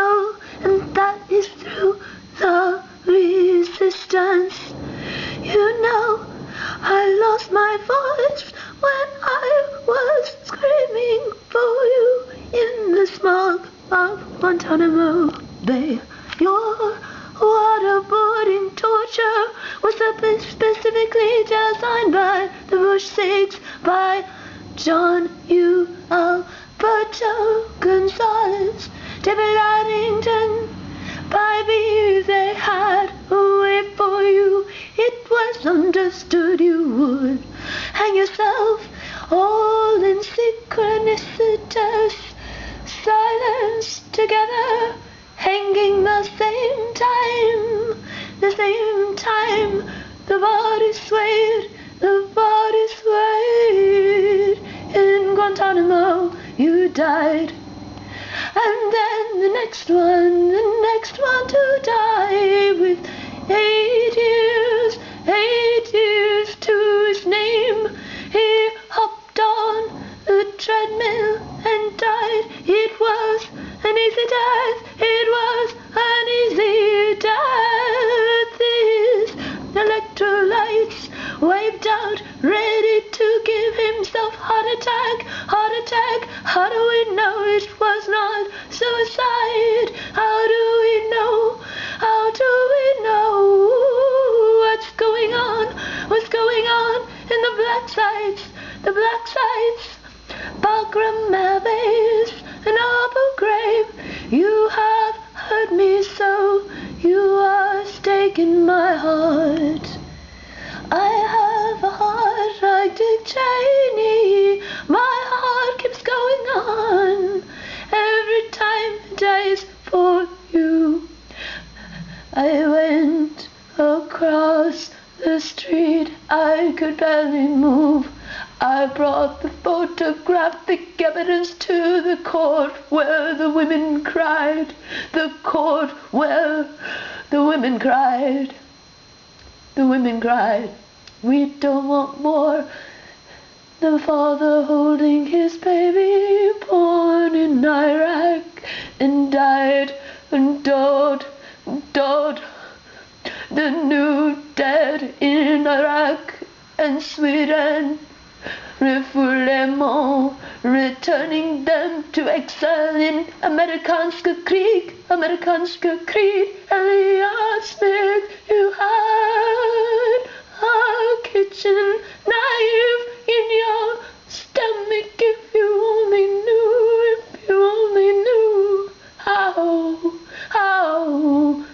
Guantanamo, and that is through the resistance. You know, I lost my voice when I was screaming for you in the smog of Guantanamo Bay. Your waterboarding torture was specifically designed by the Bush Sigs, by John U. Alberto Gonzalez, David Addington, by me. They had a way for you. It was understood you would hang yourself, all in synchronicitous silence together, hanging the same time, the body swayed, in Guantanamo you died. And then the next one to die, with 8 years to his name. He hopped on the treadmill and died. It was an easy death, it was an easy death. His electrolytes wiped out, ready to give himself heart attack. How do we know it was not suicide? How do we know what's going on in the black sites, bagram, and Abu Ghraib? You have hurt me so, you are a stake in my heart. I have a heart like Dick Cheney. My heart keeps going on every time it dies for you. I went across the street, I could barely move. I brought the photographic evidence to the court where the women cried. The court where the women cried. The women cried, we don't want more. The father holding his baby born in Iraq and died and died. The new dead in Iraq and Sweden, refoulement, returning them to exile in Amerikanska Krieg. Elliot Smith, you had a kitchen knife in your stomach. If you only knew how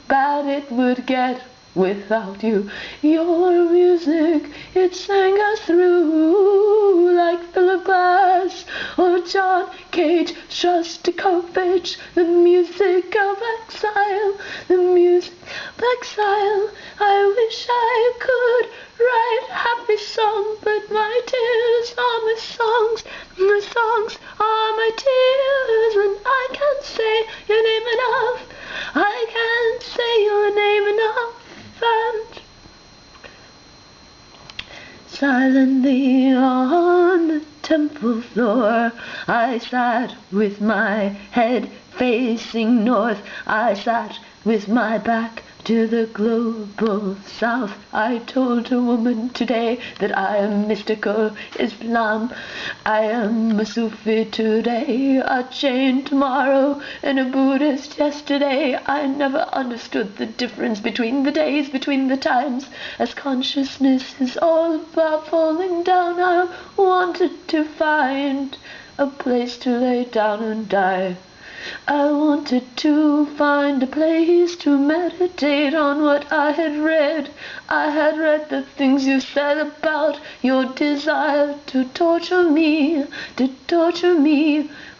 bad it would get without you. Your music, it sang us through like Philip Glass or John Cage, Shostakovich. The music of exile, I wish I could write happy song, but my tears are my songs. My songs are my tears, and I can't say your name enough. I can't say your name enough. And silently on the temple floor, I sat with my head facing north. I sat with my back to the global south. I told a woman today that I am mystical Islam. I am a Sufi today, a Jain tomorrow, and a Buddhist yesterday. I never understood the difference between the days, between the times. As consciousness is all about falling down, I wanted to find a place to lay down and die. I wanted to find a place to meditate on what I had read. I had read the things you said about your desire to torture me.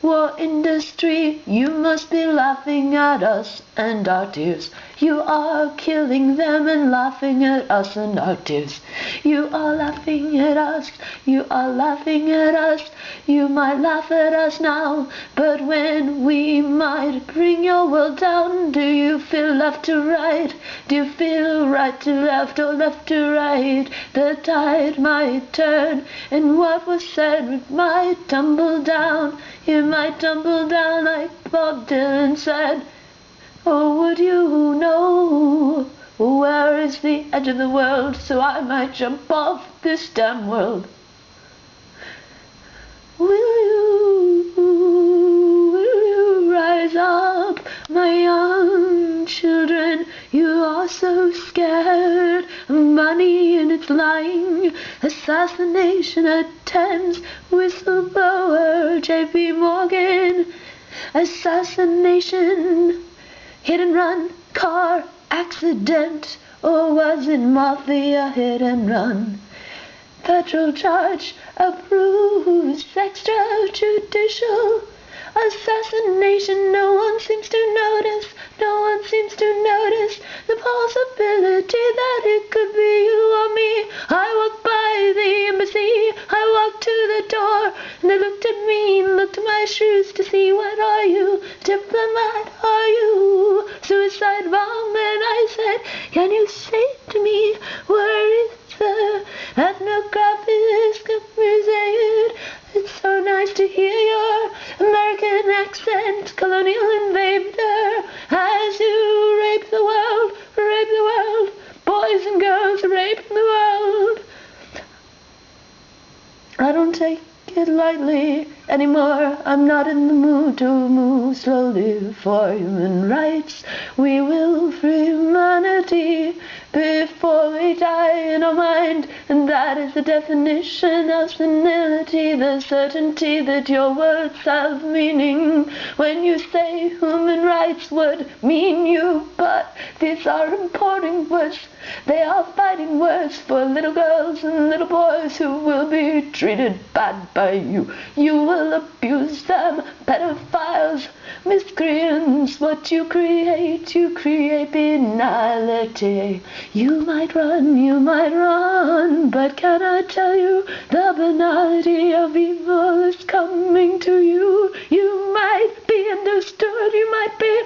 War industry, you must be laughing at us and our tears. You are killing them and laughing at us and our tears. You are laughing at us, you are laughing at us. You might laugh at us now, but when we might bring your world down, do you feel left to right? Do you feel right to left or left to right? The tide might turn, and what was said might tumble down. You might tumble down like Bob Dylan said. Oh, would you know where is the edge of the world, so I might jump off this damn world? Will you rise up, my young children? You are so scared of money and its lying. Assassination attempts, whistleblower J.P. Morgan. Assassination, hit and run, car accident, or was it mafia hit and run? Federal charge approved, extrajudicial assassination. No one seems to notice, no one seems to notice the possibility that it could be you or me. I walked by the embassy, I walked to the door, and they looked at me and looked at my shoes to see, what are you? Diplomat, are you? Suicide bomb? And I said, can you say to me, where is the ethnographic museum? It's so nice to hear your American accent, colonial invader, as you rape the world, boys and girls raping the world. I don't take it lightly anymore. I'm not in the mood to move slowly for human rights. We will free humanity before we die in our mind, and that is the definition of senility, the certainty that your words have meaning. When you say human rights would mean you, but these are important words. They are fighting words for little girls and little boys who will be treated bad by you. You will abuse them, pedophiles, miscreants. What you create banality. You might run, but can I tell you, the banality of evil is coming to you. You might be understood, you might be